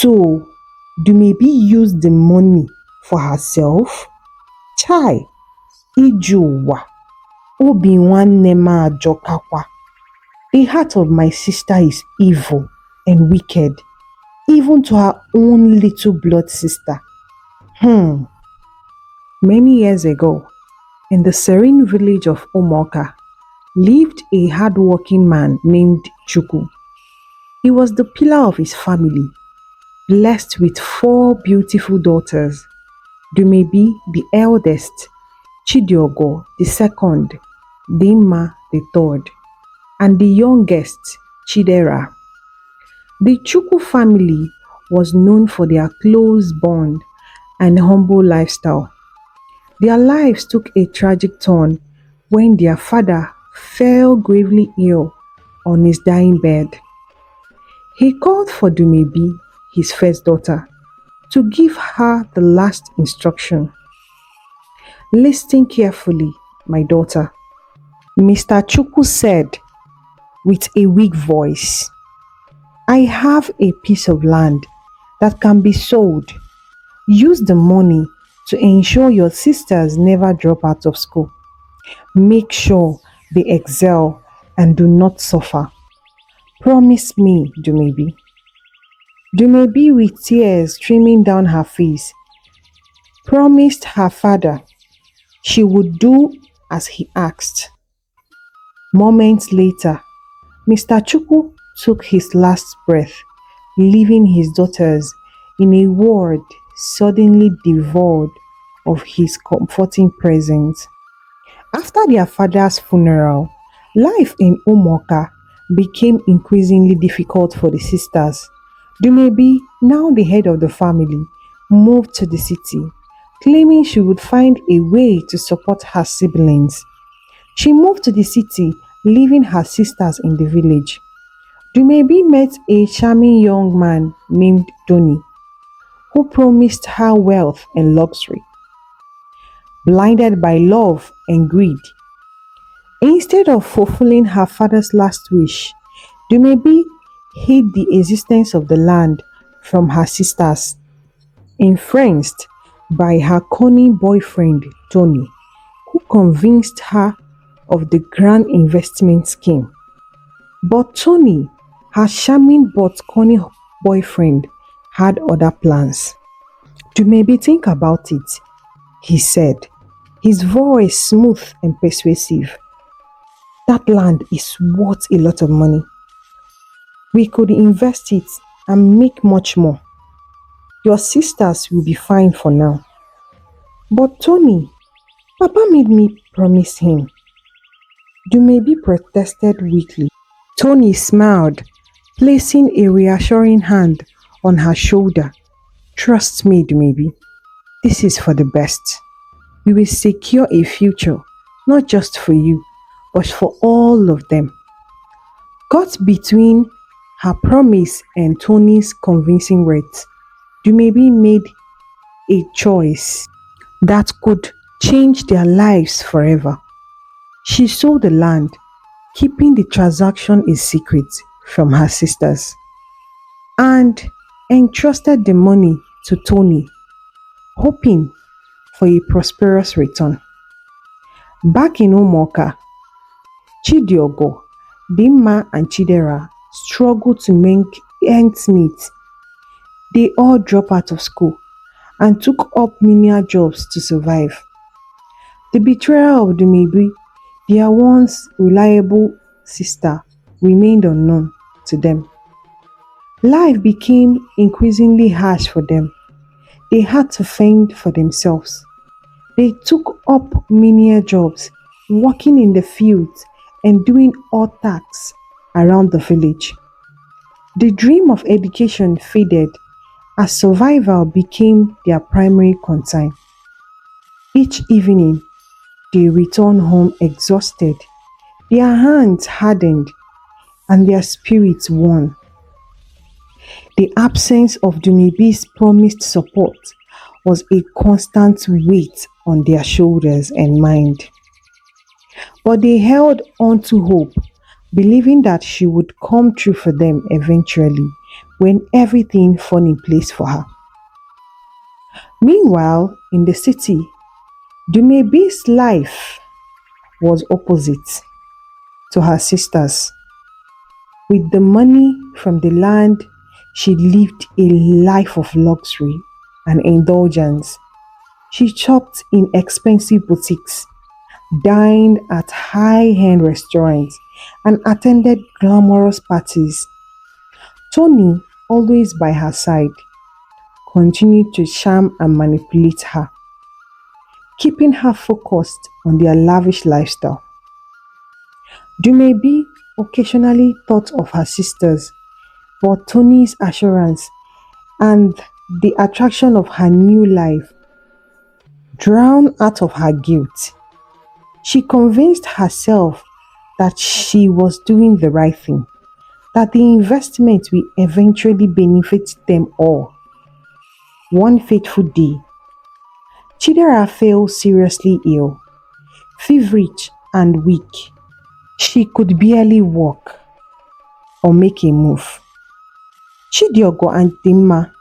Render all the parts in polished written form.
So, Dumebi used the money for herself? Chai, Ijuwa, Obi nwanne m ajọkakwa. The heart of my sister is evil and wicked, even to her own little blood sister. Many years ago, in the serene village of Omoka, lived a hard-working man named Chuku. He was the pillar of his family, blessed with four beautiful daughters: Dumebi the eldest, Chidiogo the second, Dimma the third, and the youngest, Chidera. The Chuku family was known for their close bond and humble lifestyle. Their lives took a tragic turn when their father fell gravely ill on his dying bed. He called for Dumebi, his first daughter, to give her the last instruction. "Listen carefully, my daughter," Mr. Chuku said with a weak voice. "I have a piece of land that can be sold. Use the money to ensure your sisters never drop out of school. Make sure they excel and do not suffer. Promise me, Dumebi." Dumebi, with tears streaming down her face, promised her father she would do as he asked. Moments later, Mr. Chuku took his last breath, leaving his daughters in a world suddenly devoid of his comforting presence. After their father's funeral, life in Umoka became increasingly difficult for the sisters. Dumebi, now the head of the family, moved to the city, claiming she would find a way to support her siblings. She moved to the city, leaving her sisters in the village. Dumebi met a charming young man named Tony, who promised her wealth and luxury. Blinded by love and greed, instead of fulfilling her father's last wish, Dumebi hid the existence of the land from her sisters, influenced by her cunning boyfriend Tony, who convinced her of the grand investment scheme. But Tony, her charming but cunning boyfriend, had other plans. "Dumebi, think about it," he said, his voice smooth and persuasive. "That land is worth a lot of money. We could invest it and make much more. Your sisters will be fine for now." "But Tony, Papa made me promise him," Dumebi protested weakly. Tony smiled, placing a reassuring hand on her shoulder. "Trust me, Dumebi. This is for the best. We will secure a future, not just for you, but for all of them." Caught between her promise and Tony's convincing words, Dumebi made a choice that could change their lives forever. She sold the land, keeping the transaction a secret from her sisters, and entrusted the money to Tony, hoping for a prosperous return. Back in Umoka, Chidiogo, Dimma and Chidera struggled to make ends meet. They all dropped out of school and took up menial jobs to survive. The betrayal of Dumebi, their once reliable sister, remained unknown to them. Life became increasingly harsh for them. They had to fend for themselves. They took up menial jobs, working in the fields and doing odd tasks around the village. The dream of education faded as survival became their primary concern. Each evening, they returned home exhausted, their hands hardened, and their spirits worn. The absence of Dumebi's promised support was a constant weight on their shoulders and mind. But they held on to hope, believing that she would come through for them eventually when everything fell in place for her. Meanwhile, in the city, Dumebi's life was opposite to her sister's. With the money from the land, she lived a life of luxury and indulgence. She shopped in expensive boutiques, dined at high-end restaurants, and attended glamorous parties. Tony, always by her side, continued to charm and manipulate her, keeping her focused on their lavish lifestyle. Dumebi occasionally thought of her sisters, but Tony's assurance and the attraction of her new life drowned out of her guilt. She convinced herself that she was doing the right thing, that the investment will eventually benefit them all. One fateful day, Chidera fell seriously ill, feverish and weak. She could barely walk or make a move. Chidiogo and Dimma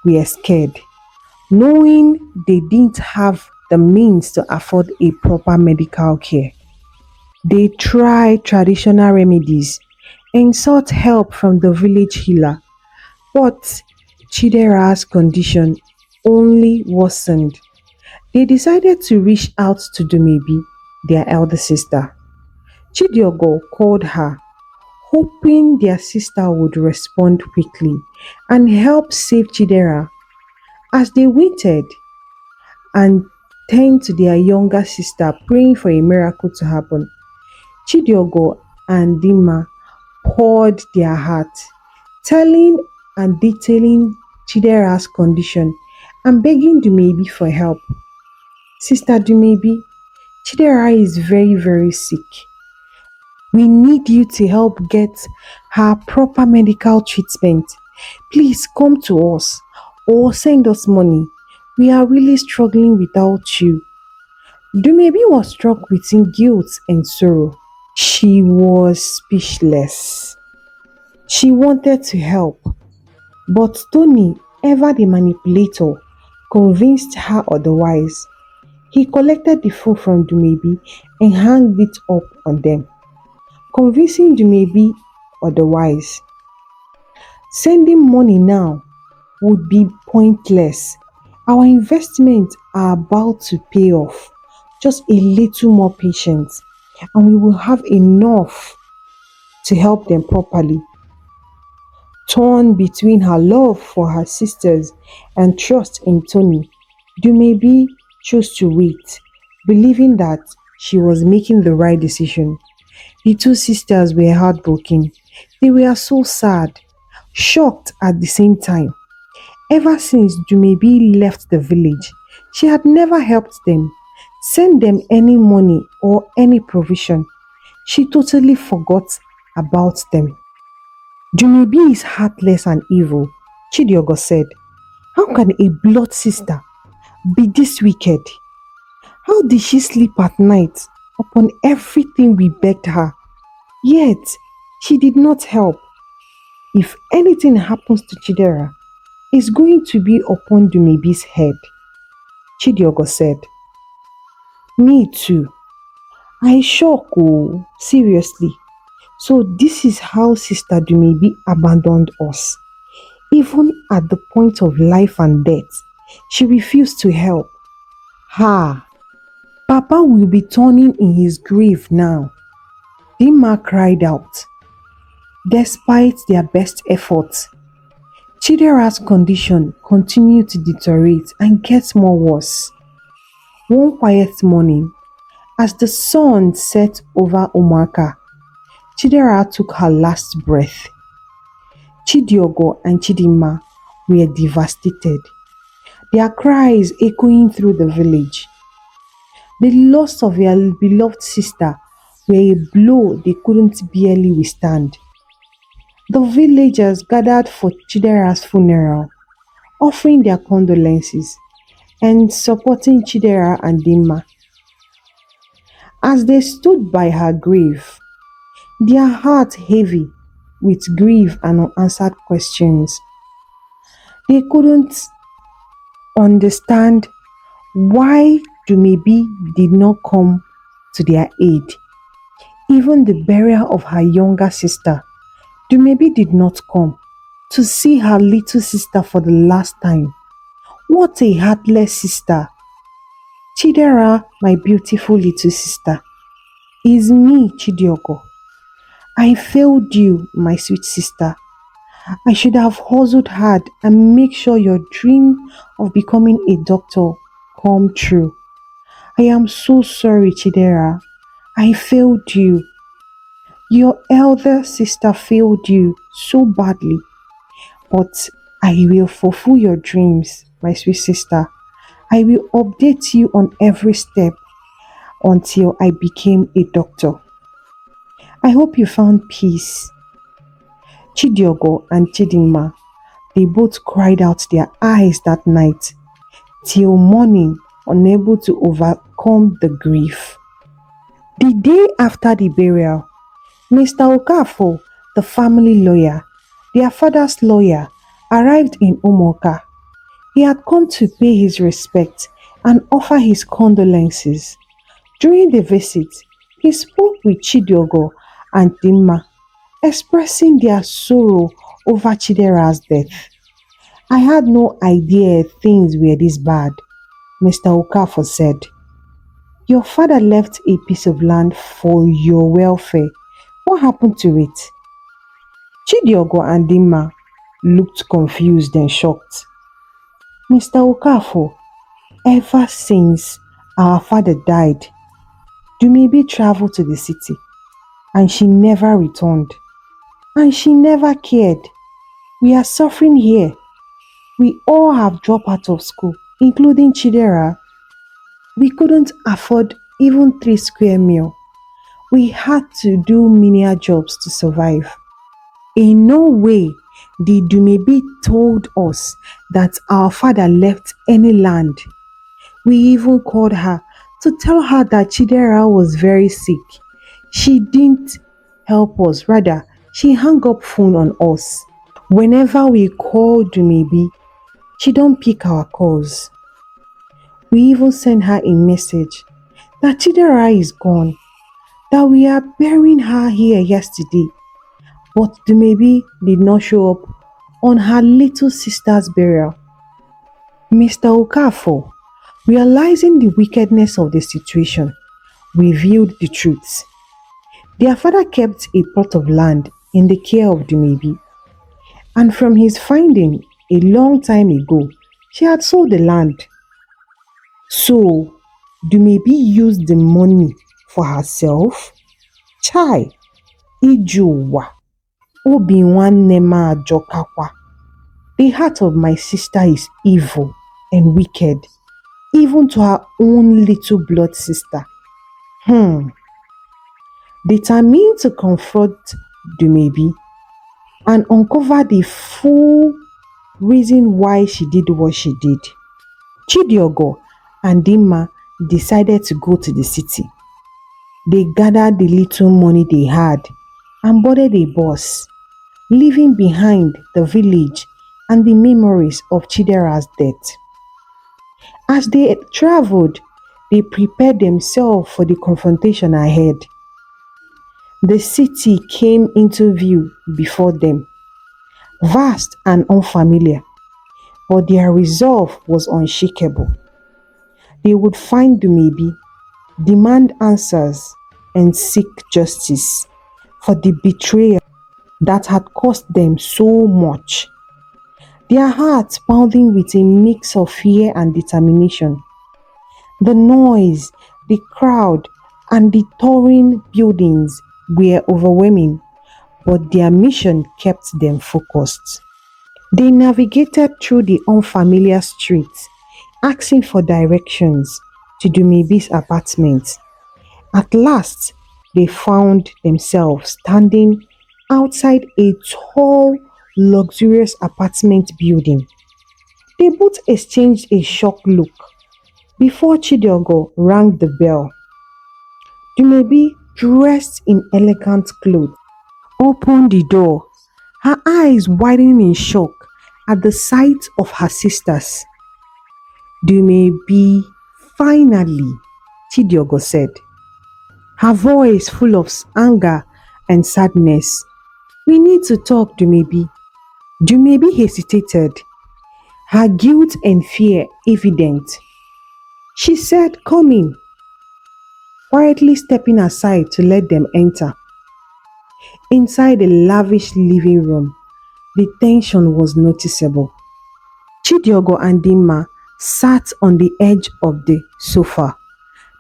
were scared, knowing they didn't have the means to afford a proper medical care. They tried traditional remedies and sought help from the village healer, but Chidera's condition only worsened. They decided to reach out to Dumebi, their elder sister. Chidiogo called her, hoping their sister would respond quickly and help save Chidera. As they waited and turned to their younger sister, praying for a miracle to happen, Chidiogo and Dima poured their hearts, telling and detailing Chidera's condition and begging Dumebi for help. Sister Dumebi, Chidera is very, very sick. We need you to help get her proper medical treatment. Please come to us or send us money. We are really struggling without you. Dumebi was struck between guilt and sorrow. She was speechless. She wanted to help, but Tony, ever the manipulator, convinced her otherwise. He collected the phone from Dumebi and hung it up on them, convincing Dumebi otherwise. Sending money now would be pointless. Our investments are about to pay off. Just a little more patience, and we will have enough to help them properly. Torn between her love for her sisters and trust in Tony, Dumebi chose to wait, believing that she was making the right decision. The two sisters were heartbroken. They were so sad, shocked at the same time. Ever since Dumebi left the village, she had never helped them, sent them any money or any provision. She totally forgot about them. Dumebi is heartless and evil, Chidiogo said. How can a blood sister be this wicked? How did she sleep at night upon everything we begged her? Yet, she did not help. If anything happens to Chidera, it's going to be upon Dumebi's head, Chidiogo said. Me too. I shock, oh, seriously. So this is how Sister Dumebi abandoned us. Even at the point of life and death, she refused to help. Ha! Papa will be turning in his grave now. Dima cried out. Despite their best efforts, Chidera's condition continued to deteriorate and get more worse. One quiet morning, as the sun set over Omaka, Chidera took her last breath. Chidiogo and Chidima were devastated, their cries echoing through the village. The loss of their beloved sister were a blow they couldn't barely withstand. The villagers gathered for Chidera's funeral, offering their condolences and supporting Chidera and Dima. As they stood by her grave, their hearts heavy with grief and unanswered questions, They couldn't understand why Dumebi did not come to their aid. Even the burial of her younger sister, Dumebi did not come to see her little sister for the last time. What a heartless sister! Chidera, my beautiful little sister, is me, Chidiogo. I failed you, my sweet sister. I should have hustled hard and make sure your dream of becoming a doctor come true. I am so sorry, Chidera. I failed you. Your elder sister failed you so badly, but I will fulfill your dreams, my sweet sister. I will update you on every step until I became a doctor. I hope you found peace. Chidiogo and Chidinma, they both cried out their eyes that night till morning, unable to overcome the grief. The day after the burial, Mr. Okafor, the family lawyer, their father's lawyer, arrived in Umoka. He had come to pay his respect and offer his condolences. During the visit, he spoke with Chidiogo and Dimma, expressing their sorrow over Chidera's death. I had no idea things were this bad, Mr. Okafor said. Your father left a piece of land for your welfare. What happened to it? Chidiogo and Dimma looked confused and shocked. Mr. Okafor, ever since our father died, Dumebi traveled to the city and she never returned. And she never cared. We are suffering here. We all have dropped out of school, including Chidera. We couldn't afford even 3 square meal. We had to do menial jobs to survive. In no way did Dumebi told us that our father left any land. We even called her to tell her that Chidera was very sick. She didn't help us, rather, she hung up phone on us. Whenever we call Dumebi, she don't pick our calls. We even sent her a message that Chidera is gone, that we are burying her here yesterday, but Dumebi did not show up on her little sister's burial. Mr. Okafor, realizing the wickedness of the situation, revealed the truth. Their father kept a plot of land in the care of Dumebi, and from his finding a long time ago, she had sold the land. So, Dumebi used the money for herself? Chai, Ijuwa, Obi nwanne m ajọkakwa. The heart of my sister is evil and wicked, even to her own little blood sister. Determined to confront Dumebi and uncover the full reason why she did what she did, Chidiogo and Dimma decided to go to the city. They gathered the little money they had and boarded a bus, leaving behind the village and the memories of Chidera's death. As they traveled, they prepared themselves for the confrontation ahead. The city came into view before them, vast and unfamiliar, but their resolve was unshakable. They would find Dumebi, demand answers, and seek justice for the betrayal that had cost them so much. Their hearts pounding with a mix of fear and determination. The noise, the crowd, and the towering buildings were overwhelming, but their mission kept them focused. They navigated through the unfamiliar streets, asking for directions to Dumebi's apartment. At last, they found themselves standing outside a tall, luxurious apartment building. They both exchanged a shocked look before Chidiogo rang the bell. Dumebi, dressed in elegant clothes, opened the door, her eyes widening in shock at the sight of her sisters. Dumebi, finally, Chidiogo said, her voice full of anger and sadness. We need to talk, Dumebi. Dumebi hesitated, her guilt and fear evident. She said, come in, quietly stepping aside to let them enter. Inside the lavish living room, the tension was noticeable. Chidiogo and Dimma sat on the edge of the sofa,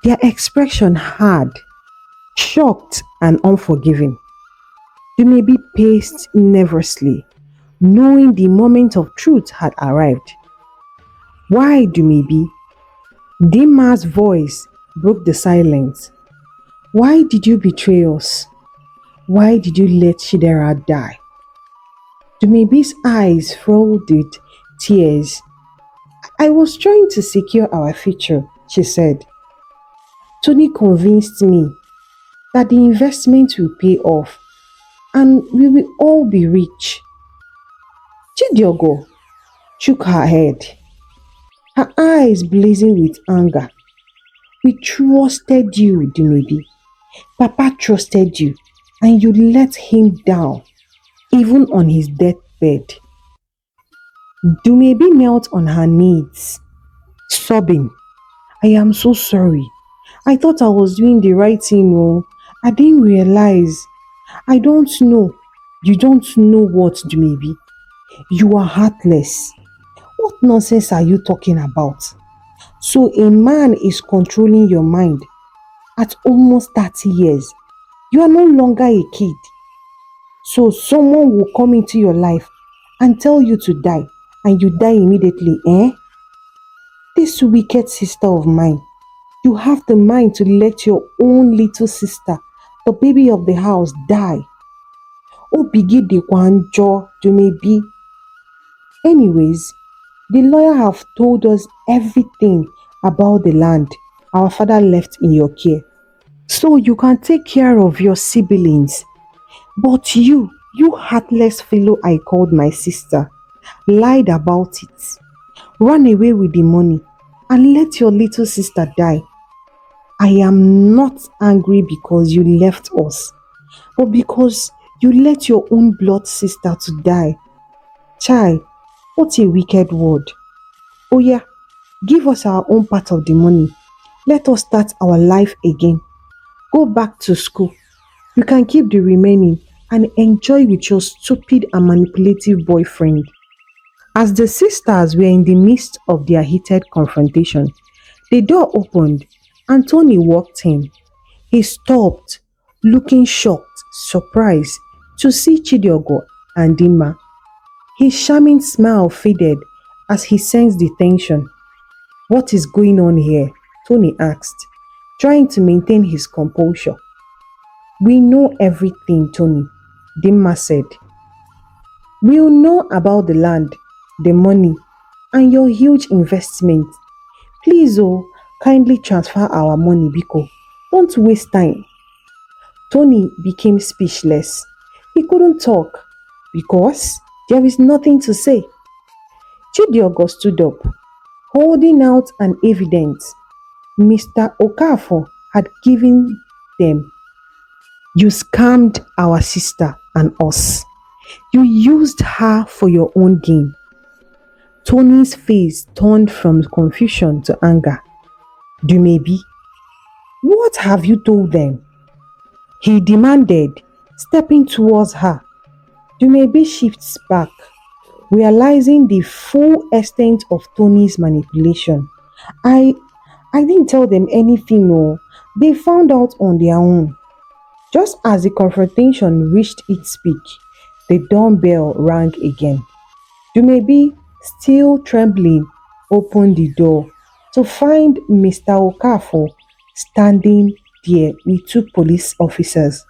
their expression hard, shocked and unforgiving. Dumebi paced nervously, knowing the moment of truth had arrived. Why, Dumebi? Dimma's voice broke the silence. Why did you betray us? Why did you let Chidera die? Dumebi's eyes filled with tears. I was trying to secure our future, she said. Tony convinced me that the investment will pay off and we will all be rich. Chidiogo shook her head, her eyes blazing with anger. We trusted you, Dumebi. Papa trusted you and you let him down, even on his deathbed. Dumebi knelt on her knees, sobbing. I am so sorry. I thought I was doing the right thing. Oh, I didn't realize. I don't know. You don't know what, Dumebi. You are heartless. What nonsense are you talking about? So a man is controlling your mind at almost 30 years. You are no longer a kid. So someone will come into your life and tell you to die and you die immediately, eh? This wicked sister of mine, you have the mind to let your own little sister, the baby of the house, die. Obigi de Kwanjo Dumebi. Anyways, the lawyer have told us everything about the land our father left in your care. So you can take care of your siblings. But you heartless fellow I called my sister, lied about it, ran away with the money and let your little sister die. I am not angry because you left us, but because you let your own blood sister to die. Chai, what a wicked word. Oh yeah, give us our own part of the money. Let us start our life again. Go back to school. You can keep the remaining and enjoy with your stupid and manipulative boyfriend. As the sisters were in the midst of their heated confrontation, the door opened and Tony walked in. He stopped, looking shocked, surprised to see Chidiogo and Dima. His charming smile faded as he sensed the tension. What is going on here? Tony asked, trying to maintain his composure. We know everything, Tony, Dimma said. We'll know about the land, the money, and your huge investment. Please, oh, kindly transfer our money, Biko. Don't waste time. Tony became speechless. He couldn't talk because there is nothing to say. Chidiogo stood up, holding out an evidence Mr. Okafor had given them. You scammed our sister and us. You used her for your own gain. Tony's face turned from confusion to anger. Dumebi, what have you told them? He demanded, stepping towards her. Dumebi shifts back, realizing the full extent of Tony's manipulation. I didn't tell them anything, no. They found out on their own. Just as the confrontation reached its peak, the doorbell rang again. Dumebi, still trembling, opened the door to find Mr. Okafor standing there with two police officers.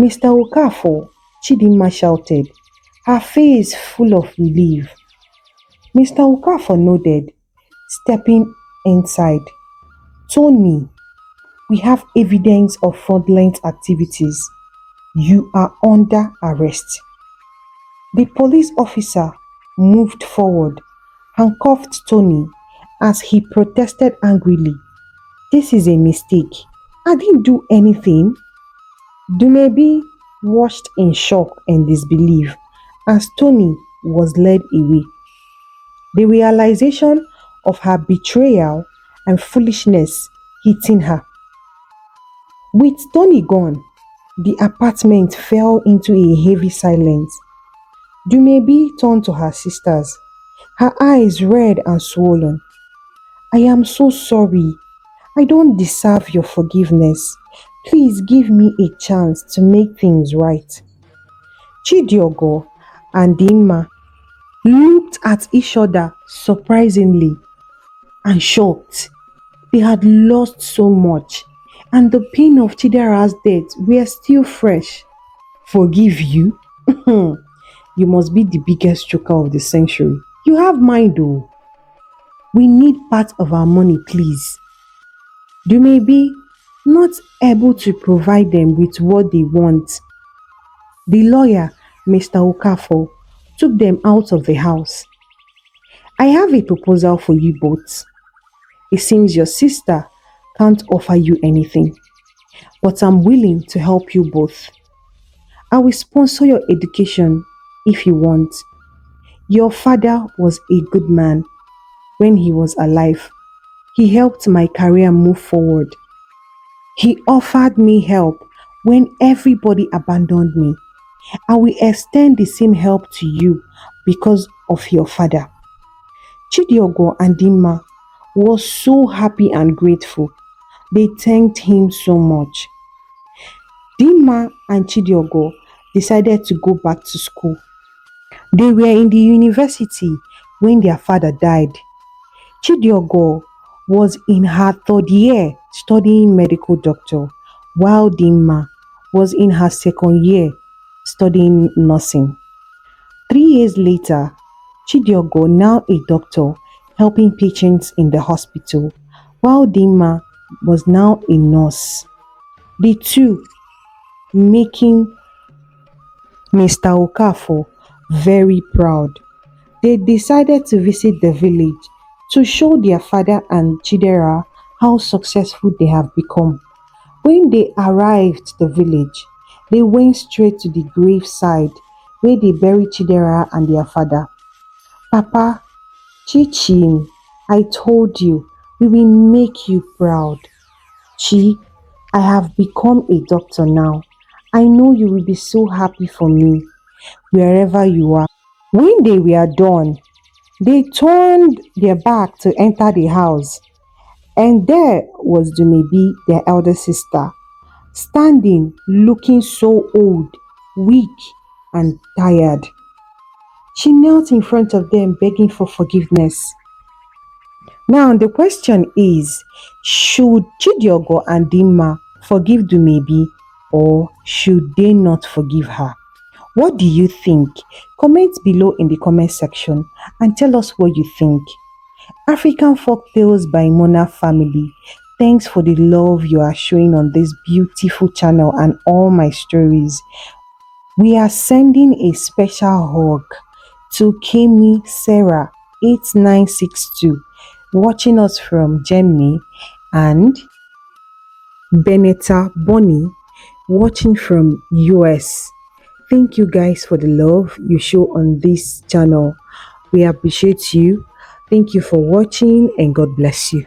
Mr. Okafor, Chidinma shouted, her face full of relief. Mr. Okafor nodded, stepping inside. Tony, we have evidence of fraudulent activities. You are under arrest. The police officer moved forward, handcuffed Tony as he protested angrily. This is a mistake. I didn't do anything. Dumebi watched in shock and disbelief as Tony was led away. The realization of her betrayal and foolishness hitting her. With Tony gone, the apartment fell into a heavy silence. Dumebi turned to her sisters, her eyes red and swollen. I am so sorry. I don't deserve your forgiveness. Please give me a chance to make things right. Chidiogo and Dimma looked at each other surprisingly and shocked. They had lost so much, and the pain of Chidera's death were still fresh. Forgive you? You must be the biggest joker of the century. You have mine though. We need part of our money, please. You may be not able to provide them with what they want. The lawyer, Mr. Okafor, took them out of the house. I have a proposal for you both. It seems your sister can't offer you anything, but I'm willing to help you both. I will sponsor your education if you want. Your father was a good man when he was alive. He helped my career move forward. He offered me help when everybody abandoned me. I will extend the same help to you because of your father. Chidiogo and Dimma was so happy and grateful. They thanked him so much. Dimma and Chidiogo decided to go back to school. They were in the university when their father died. Chidiogo was in her third year studying medical doctor, while Dimma was in her second year studying nursing. 3 years later, Chidiogo, now a doctor, helping patients in the hospital, while Dimma was now a nurse. The two making Mr. Okafor very proud. They decided to visit the village to show their father and Chidera how successful they have become. When they arrived the village, they went straight to the graveside where they buried Chidera and their father. Papa, Chichin, I told you, we will make you proud. Chi, I have become a doctor now. I know you will be so happy for me, wherever you are. When they were done, they turned their back to enter the house, and there was Dumebi, their elder sister, standing looking so old, weak, and tired. She knelt in front of them begging for forgiveness. Now the question is, should Chidiogo and Dimma forgive Dumebi or should they not forgive her? What do you think? Comment below in the comment section and tell us what you think. African Folktales by Mona family. Thanks for the love you are showing on this beautiful channel and all my stories. We are sending a special hug to Kemi Sarah 8962 watching us from Germany and Benetta Bonnie watching from US. Thank you guys for the love you show on this channel. We appreciate you. Thank you for watching and God bless you.